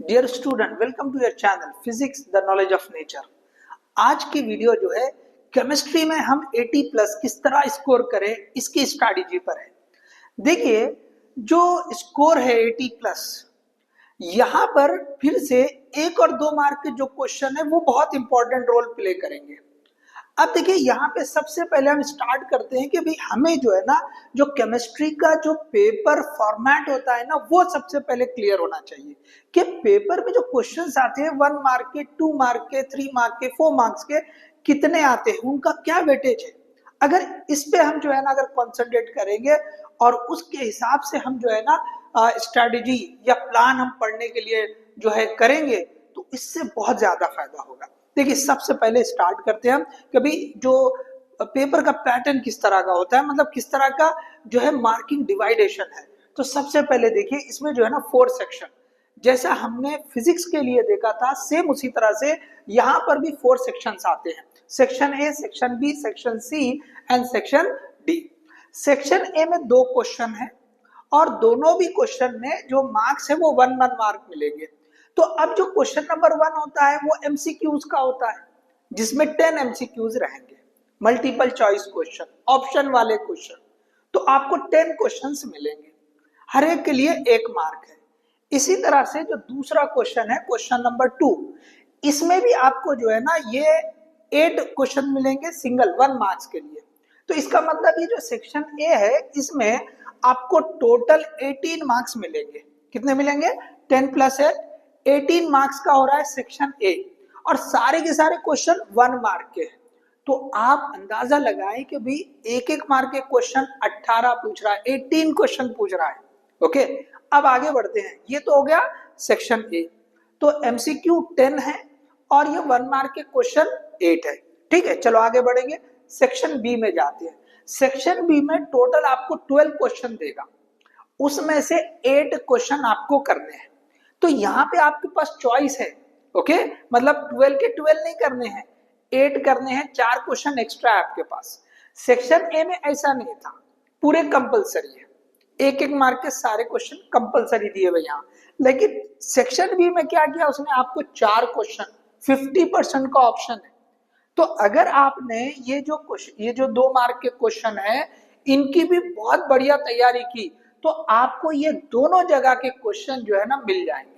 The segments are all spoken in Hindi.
Dear student, welcome to your channel physics the knowledge of nature. आज की वीडियो जो है केमिस्ट्री में हम 80 प्लस किस तरह स्कोर करें इसकी स्ट्रैटेजी पर है। देखिए, जो स्कोर है 80 प्लस, यहाँ पर फिर से 1 और 2 मार्क के जो क्वेश्चन है वो बहुत इंपॉर्टेंट रोल प्ले करेंगे। अब देखिए, यहाँ पे सबसे पहले हम स्टार्ट करते हैं कि भाई हमें जो है ना, जो केमिस्ट्री का जो पेपर फॉर्मेट होता है ना, वो सबसे पहले क्लियर होना चाहिए कि पेपर में जो क्वेश्चंस आते हैं 1 मार्क के, 2 मार्क के, 3 मार्क के, 4 मार्क्स के कितने आते हैं, उनका क्या वेटेज है। अगर इस पे हम जो है ना अगर कॉन्सेंट्रेट करेंगे और उसके हिसाब से हम जो है ना स्ट्रैटेजी या प्लान हम पढ़ने के लिए जो है करेंगे तो इससे बहुत ज्यादा फायदा होगा। देखिए, सबसे पहले स्टार्ट करते हैं हम कि भाई जो पेपर का पैटर्न किस तरह का होता है, मतलब किस तरह का जो है मार्किंग डिवाइडेशन है। तो सबसे पहले देखिए, इसमें जो है ना 4 सेक्शन, जैसा हमने फिजिक्स के लिए देखा था सेम उसी तरह से यहाँ पर भी 4 सेक्शंस आते हैं। Section A, section B, section C and section D. Section A में 2 क्वेश्चन है और दोनों भी क्वेश्चन में जो मार्क्स है वो 1 मार्क मिलेंगे। तो अब जो क्वेश्चन नंबर 1 होता है वो एमसीक्यूज का होता है, जिसमें 10 एमसीक्यूज रहेंगे, मल्टीपल चॉइस क्वेश्चन, ऑप्शन वाले क्वेश्चन। तो आपको 10 क्वेश्चंस मिलेंगे, हर एक के लिए 1 मार्क है। इसी तरह से जो दूसरा क्वेश्चन है, क्वेश्चन नंबर 2, इसमें भी आपको जो है ना ये 8 क्वेश्चन मिलेंगे सिंगल 1 मार्क्स के लिए। तो इसका मतलब ये जो सेक्शन ए है इसमें आपको टोटल 18 मार्क्स मिलेंगे। कितने मिलेंगे? 10 प्लस 8, 18 मार्क्स का हो रहा है सेक्शन ए, और सारे के सारे क्वेश्चन 1 मार्क के हैं। तो आप अंदाजा लगाएं कि भाई एक एक मार्क के क्वेश्चन 18 पूछ रहा है, 18 क्वेश्चन पूछ रहा है। ओके, अब आगे बढ़ते हैं। ये तो हो गया सेक्शन ए। तो एमसीक्यू 10 है और ये 1 मार्क के क्वेश्चन 8 है। ठीक है, चलो आगे बढ़ेंगे। सेक्शन बी में जाते हैं। सेक्शन बी में टोटल आपको 12 क्वेश्चन देगा, उसमें से 8 क्वेश्चन आपको करने हैं। तो यहाँ पे आपके पास चॉइस है। ओके, मतलब 12 के 12 नहीं करने हैं, 8 करने हैं, 4 क्वेश्चन एक्स्ट्रा है आपके पास। सेक्शन ए में ऐसा नहीं था, पूरे कंपलसरी है, एक एक मार्क के सारे क्वेश्चन कंपलसरी दिए हुए यहाँ। लेकिन सेक्शन बी में क्या किया, उसने आपको 4 क्वेश्चन, 50% का ऑप्शन है। तो अगर आपने ये जो 2 मार्क के क्वेश्चन है इनकी भी बहुत बढ़िया तैयारी की तो आपको ये दोनों जगह के क्वेश्चन जो है ना मिल जाएंगे।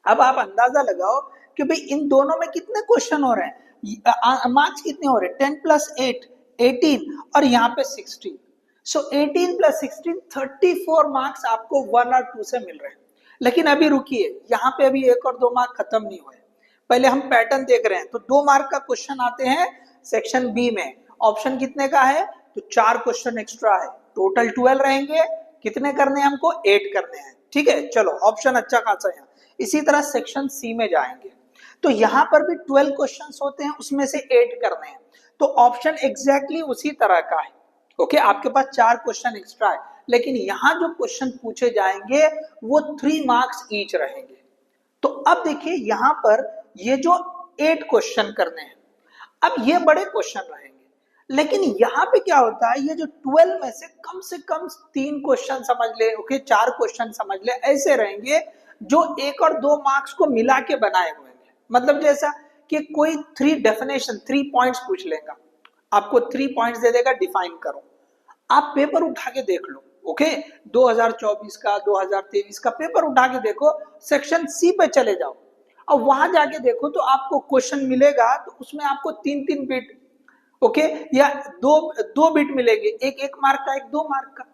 अब आप अंदाजा लगाओ कि भाई इन दोनों में कितने क्वेश्चन हो रहे हैं, मार्क्स कितने हो रहे हैं, 10 प्लस 8 18 और यहाँ पे 16। सो 18 प्लस 16 34 मार्क्स आपको 1 और 2 से मिल रहे हैं। लेकिन अभी रुकिए, यहाँ पे अभी 1 और 2 मार्क खत्म नहीं हुए, पहले हम पैटर्न देख रहे हैं। तो 2 मार्क का क्वेश्चन आते हैं सेक्शन बी में, ऑप्शन कितने का है, तो 4 क्वेश्चन एक्स्ट्रा है, टोटल 12 रहेंगे। कितने करने हैं हमको? 8 करने हैं। ठीक है, चलो ऑप्शन अच्छा खासा है। इसी तरह सेक्शन सी में जाएंगे तो यहाँ पर भी 12 क्वेश्चंस होते हैं, उसमें से 8 करने हैं। तो ऑप्शन एग्जैक्टली उसी तरह का है। ओके, आपके पास 4 क्वेश्चन एक्स्ट्रा है, लेकिन यहाँ जो क्वेश्चन पूछे जाएंगे वो 3 मार्क्स ईच रहेंगे। तो अब देखिए यहाँ पर ये जो 8 क्वेश्चन करने हैं, अब ये बड़े क्वेश्चन रहेंगे, लेकिन यहाँ पे क्या होता है, ये जो 12 में से कम 3 क्वेश्चन समझ ले, ओके 4 क्वेश्चन समझ ले, ऐसे रहेंगे जो 1 और 2 मार्क्स को मिला के बनाए हुए हैं। मतलब जैसा कि कोई 3 डेफिनेशन 3 पॉइंट्स पूछ लेगा, आपको 3 पॉइंट्स दे देगा, डिफाइन करो। आप पेपर उठा के देख लो, ओके 2024 का 2023 का पेपर उठा के देखो, सेक्शन सी पे चले जाओ और वहां जाके देखो तो आपको क्वेश्चन मिलेगा, तो उसमें आपको 3 बिट, ओके या दो बिट मिलेंगे, एक मार्क का, एक 2 मार्क का।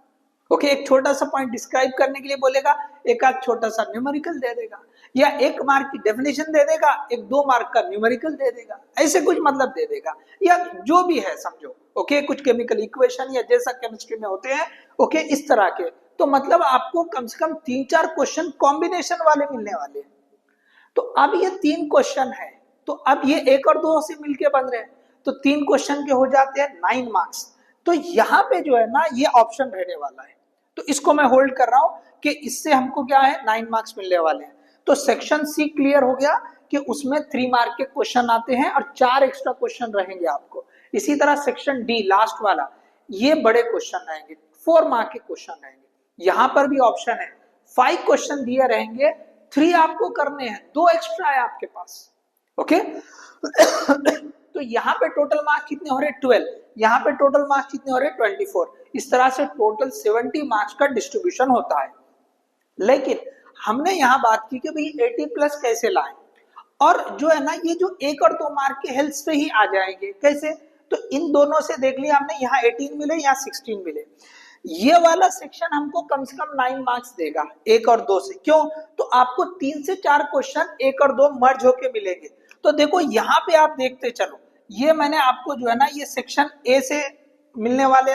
ओके, एक छोटा सा पॉइंट डिस्क्राइब करने के लिए बोलेगा, एक आध छोटा सा न्यूमेरिकल दे देगा, या 1 मार्क की डेफिनेशन दे देगा, एक 2 मार्क का न्यूमेरिकल दे देगा, ऐसे कुछ मतलब दे देगा, या जो भी है समझो। ओके, कुछ केमिकल इक्वेशन या जैसा केमिस्ट्री में होते हैं, ओके इस तरह के। तो मतलब आपको कम से कम 3-4 क्वेश्चन कॉम्बिनेशन वाले मिलने वाले हैं। तो अब ये 3 क्वेश्चन है, तो अब ये 1 और 2 से मिलके बन रहे हैं, तो 3 क्वेश्चन के हो जाते हैं 9 मार्क्स। तो यहाँ पे जो है ना ये ऑप्शन रहने वाला है, तो इसको मैं होल्ड कर रहा हूं कि इससे हमको क्या है 9 मार्क्स मिलने वाले हैं। तो सेक्शन सी क्लियर हो गया कि उसमें 3 मार्क के क्वेश्चन आते हैं और 4 एक्स्ट्रा क्वेश्चन रहेंगे आपको। इसी तरह सेक्शन डी लास्ट वाला, ये बड़े क्वेश्चन रहेंगे, 4 मार्क के क्वेश्चन रहेंगे। यहां पर भी ऑप्शन है, 5 क्वेश्चन दिए रहेंगे, 3 आपको करने हैं, 2 एक्स्ट्रा है आपके पास। ओके तो यहाँ पे टोटल मार्क्स कितने हो रहे हैं 12, यहाँ पे टोटल मार्क्स कितने हो रहे हैं 24। इस तरह से टोटल 70 मार्क्स का डिस्ट्रीब्यूशन होता है। लेकिन हमने यहाँ बात की कि भाई 80 प्लस कैसे लाएं, और जो है ना ये जो 1 और 2 मार्क के हेल्प से ही आ जाएंगे। कैसे? तो इन दोनों से देख लिया हमने, यहाँ 18 मिले, यहाँ 16 मिले। ये वाला सेक्शन हमको कम से कम 9 मार्क्स देगा 1 और 2 से। क्यों? तो आपको 3 से 4 क्वेश्चन 1 और 2 मर्ज होके मिलेंगे। तो देखो यहाँ पे आप देखते चलो, ये मैंने आपको जो है ना ये सेक्शन ए से मिलने वाले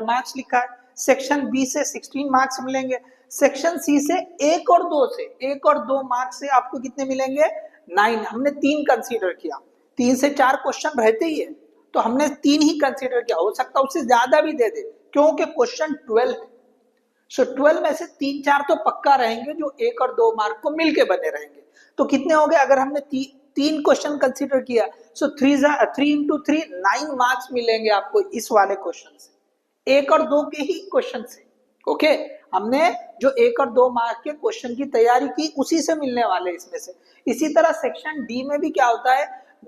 मार्क्स लिखा है, सेक्शन बी से 16 मार्क्स मिलेंगे, सेक्शन सी से 1 और 2 से 1 और 2 मार्क्स से आपको कितने मिलेंगे 9। हमने 3 कंसीडर किया, 3 से 4 क्वेश्चन रहते ही है, तो हमने 3 ही कंसीडर किया। हो सकता है उससे ज्यादा भी दे दे, क्योंकि क्वेश्चन 12 है। सो 12 में से 3-4 तो पक्का रहेंगे जो 1 और 2 मार्क को मिलके बने रहेंगे। तो कितने हो गए? अगर हमने 3 क्वेश्चन कंसीडर किया, सो 3 इंटू 3 9 मार्क्स मिलेंगे आपको इस वाले क्वेश्चन से, 1 और 2 के ही क्वेश्चन से। ओके हमने जो 1 और 2 मार्क के क्वेश्चन की तैयारी की उसी से मिलने वाले इसमें से। इसी तरह सेक्शन डी में भी क्या होता है,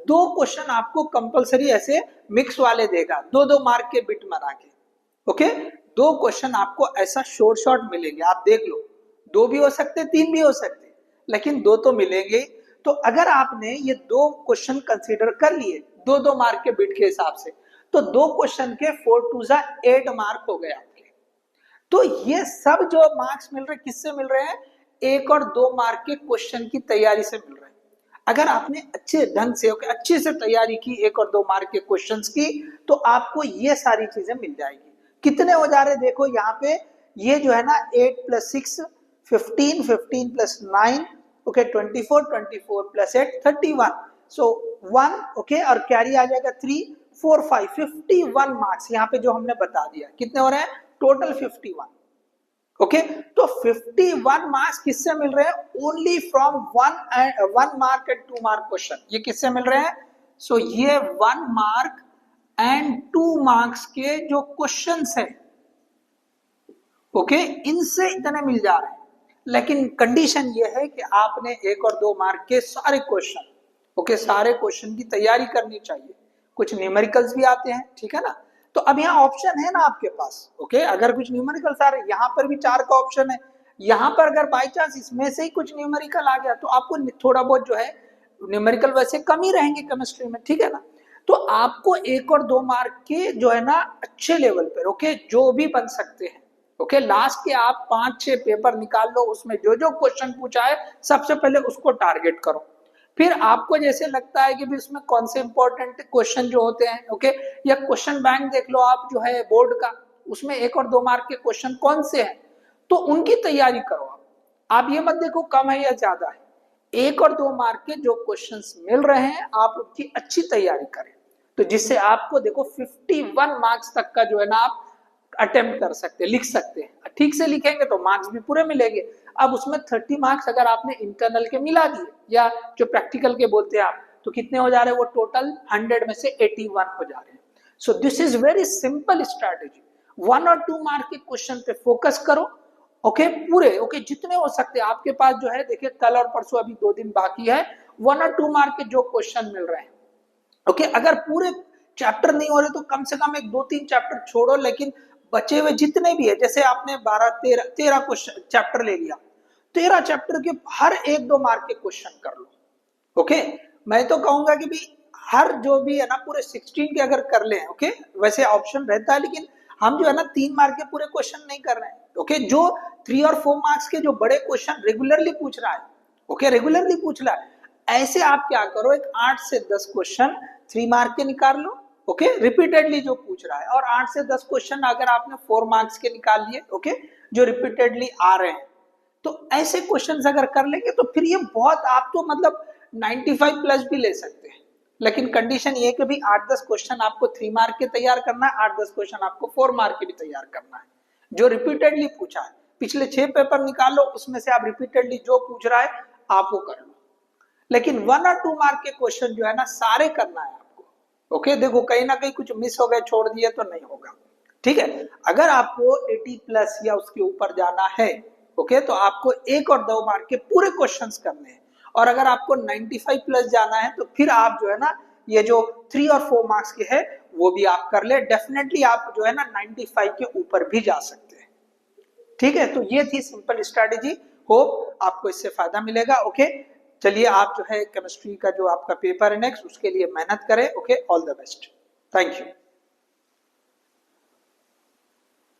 2 क्वेश्चन आपको कंपलसरी ऐसे मिक्स वाले देगा, 2-2 मार्क के बिट बना के। ओके 2 क्वेश्चन आपको ऐसा शॉर्ट मिलेंगे, आप देख लो, 2 भी हो सकते, 3 भी हो सकते, लेकिन 2 तो मिलेंगे। तो अगर आपने ये 2 क्वेश्चन कंसीडर कर लिए 2-2 मार्क के बिट के हिसाब से, तो 2 क्वेश्चन के 4 2 8 मार्क हो गए आपके। तो ये सब जो मार्क्स मिल रहे हैं किससे मिल रहे हैं? 1 और 2 मार्क के क्वेश्चन की तैयारी से मिल रहे हैं। अगर आपने अच्छे ढंग से अच्छे से तैयारी की 1 और 2 मार्क के क्वेश्चंस की, तो आपको ये सारी चीजें मिल जाएगी। कितने हो जा रहे देखो यहाँ पे, ये जो है ना 8 + 6 15, 15 + 9 ओके 24, 24 + 8 31, सो 1 ओके, और कैरी आ जाएगा 3 4 5 51 मार्क्स यहाँ पे जो हमने बता दिया। कितने हो रहे हैं? टोटल 51। ओके तो 51 मार्क्स किससे मिल रहे हैं? Only from 1 mark and 2 mark question. ये किससे मिल रहे हैं? सो ये 1 मार्क एंड 2 मार्क्स के जो क्वेश्चंस है, ओके इनसे इतने मिल जा रहे हैं। लेकिन कंडीशन ये है कि आपने 1 और 2 मार्क के सारे क्वेश्चन, ओके सारे क्वेश्चन की तैयारी करनी चाहिए। कुछ न्यूमेरिकल्स भी आते हैं, ठीक है ना। तो अब यहाँ ऑप्शन है ना आपके पास, ओके अगर कुछ न्यूमेरिकल्स आ रहे, यहाँ पर भी 4 का ऑप्शन है। यहाँ पर अगर बाई चांस इसमें से ही कुछ न्यूमेरिकल आ गया, तो आपको थोड़ा बहुत जो है न्यूमेरिकल वैसे कम ही रहेंगे केमिस्ट्री में, ठीक है ना। तो आपको 1 और 2 मार्क के जो है ना अच्छे लेवल पर, ओके जो भी बन सकते हैं, ओके लास्ट के आप 5-6 पेपर निकाल लो, उसमें जो जो क्वेश्चन पूछा है सबसे पहले उसको टारगेट करो। फिर आपको जैसे लगता है कि भी उसमें कौन से इंपॉर्टेंट क्वेश्चन जो होते हैं, ओके या क्वेश्चन बैंक देख लो आप जो है बोर्ड का, उसमें 1 और 2 मार्क के क्वेश्चन कौन से हैं, तो उनकी तैयारी करो। आप ये मत देखो कम है या ज्यादा है, 1 और 2 मार्क के जो क्वेश्चंस मिल रहे हैं आप उनकी अच्छी तैयारी करें, तो जिससे आपको देखो 51 मार्क्स तक का जो है ना आप अटेम्प्ट कर सकते हैं, लिख सकते हैं। ठीक से लिखेंगे तो मार्क्स भी पूरे मिलेंगे। अब उसमें 30 मार्क्स अगर आपने इंटरनल के मिला दिए या जो प्रैक्टिकल के बोलते हैं आप, तो कितने हो जा रहे हैं? वो टोटल 100 में से 81 हो जा रहे हैं। So this is very simple strategy. 1 और 2 मार्क के क्वेश्चन पे फोकस करो, ओके पूरे, ओके जितने हो सकते हैं आपके पास जो है। देखिए कल और परसों अभी 2 दिन बाकी है, 1 और 2 मार्क के जो क्वेश्चन मिल रहे हैं, ओके अगर पूरे चैप्टर नहीं हो रहे तो कम से कम 1-2-3 चैप्टर छोड़ो, लेकिन बचे हुए जितने भी है, जैसे आपने 12-13 क्वेश्चन चैप्टर ले लिया, 13 चैप्टर के हर 1-2 मार्क के क्वेश्चन कर लो। ओके मैं तो कहूंगा कि भी हर जो भी है ना पूरे 16 के अगर कर ले, ओके वैसे ऑप्शन रहता है, लेकिन हम जो है ना 3 मार्क के पूरे क्वेश्चन नहीं कर रहे हैं। ओके जो 3 और 4 मार्क्स के जो बड़े क्वेश्चन रेगुलरली पूछ रहा है, ओके रेगुलरली पूछ रहा है, ऐसे आप क्या करो, एक 8 से 10 क्वेश्चन 3 मार्क के निकाल लो, ओके रिपीटेडली जो पूछ रहा है, और 8 से 10 क्वेश्चन अगर आपने 4 मार्क्स के निकाल लिए, ओके जो रिपीटेडली आ रहे हैं, तो ऐसे क्वेश्चंस अगर कर लेंगे तो फिर ये बहुत, आप तो मतलब 95 प्लस भी ले सकते हैं। लेकिन कंडीशन ये कि भी 8-10 क्वेश्चन आपको 3 मार्क के तैयार करना है, 8-10 क्वेश्चन आपको 4 मार्क के भी तैयार करना है, जो रिपीटेडली पूछा है। पिछले 6 पेपर निकाल लो, उसमें से आप रिपीटेडली जो पूछ रहा है आप वो कर लो। लेकिन 1 और 2 मार्क के क्वेश्चन जो है ना सारे करना है आपको। ओके देखो कहीं ना कहीं कुछ मिस हो गए, छोड़ दिए तो नहीं होगा, ठीक है। अगर आपको 80 प्लस या उसके ऊपर जाना है, ओके, तो आपको 1 और 2 मार्क के पूरे क्वेश्चंस करने हैं, और अगर आपको 95 प्लस जाना है तो फिर आप जो है ना ये जो 3 और 4 मार्क्स के है वो भी आप कर ले, डेफिनेटली आप जो है ना 95 के ऊपर भी जा सकते हैं। ठीक है, तो ये थी सिंपल स्ट्रैटेजी, होप आपको इससे फायदा मिलेगा। ओके, चलिए आप जो है केमिस्ट्री का जो आपका पेपर है नेक्स्ट, उसके लिए मेहनत करें। Okay, all the best, thank you.